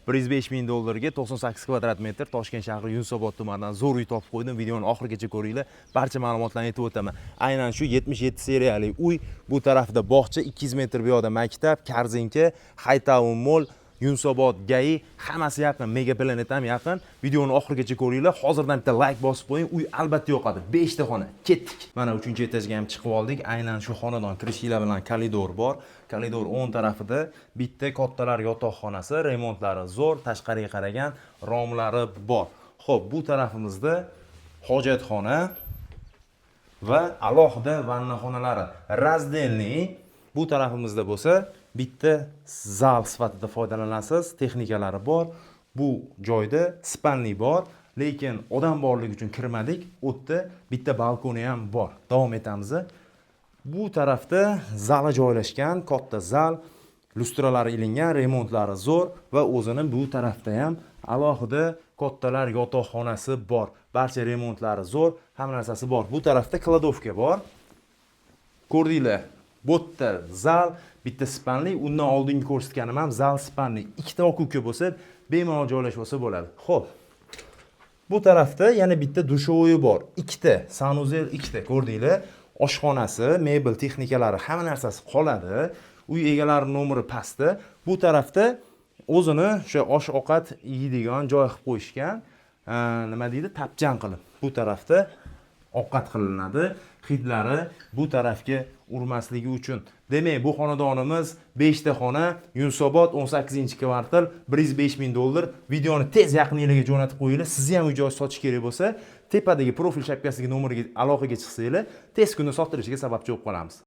105 ming dollarga 98 kvadrat metr Toshkent shahri Yunusobod tumanidan zo'r uy topib qo'ydim. Videoni oxirigacha ko'ringlar. Barcha ma'lumotlarni aytib o'taman. Aynan shu 77 seriyali uy, bu tarafda bog'cha, 200 metr bu yoqda maktab, Karzinka, Haytown Mall, Yunusobod GAI hammasi yaqin, Mega Planet ham yaqin. Videoni oxirigacha ko'ringlar. Hozirdan bitta like bosib qo'ying. Uy albatta yoqadi. 3 ta xona. Ketdik. Mana 3-etajga ham chiqib oldik. Aynan shu xonadon kirishlar bilan koridor bor. Koridor o'ng tarafida bitta kattalar yotoqxonasi, remontlari zo'r, tashqariga qaragan romlari bor. Xo'p, bu tarafimizda hojatxona va alohida vannaxonalari. Razdelniy. Bu tarafimizda bo'lsa, bitta zal sifatida foydalanasiz, texnikalari bor. Bu joyda spalniy bor, lekin odam borligi uchun kirmadik. O'tda bitta balkoni ham bor. Davom etamiz. Bu tarafda zali joylashgan, katta zal, lustralari ilingan, remontlari zo'r va o'zini bu tarafda ham alohida kattalar yotoqxonasi bor. Barcha remontlari zo'r, hamma narsasi bor. Bu tarafda kladovka bor. Ko'rdinglar? Bu yerda zal, bitta spalniy, undan oldingi ko'rsatganim ham zal spalniy. Ikkita okuka bo'lsa, bemalol joylashib olsa bo'ladi. Xo'p. Bu tarafda yana bitta dushovoyi bor. Ikkita, sanuzel ikkita, ko'rdinglar? Oshxonasi, mebel texnikalari, hamma narsasi qoladi. Uy egalari nomeri pastda. Bu tarafda o'zini o'sha osh-ovqat yeydigan joy qilib qo'yishgan. Nima deydi? Tapchan qilib. Bu tarafda ovqat qilinadi. Hidlari bu tarafga urmasligi uchun. Demak, bu xonadonimiz 5 ta xona, Yunusobod 18-kvartal, 105 ming dollar. Videoni tez yaqinlarga jo'natib qo'yinglar. Sizni ham uy joy sotish kerak bo'lsa, tepadagi profil shapkasidagi nomeriga aloqaga chiqsanglar, tez kunda sotilishiga sababchi bo'lib qolamiz.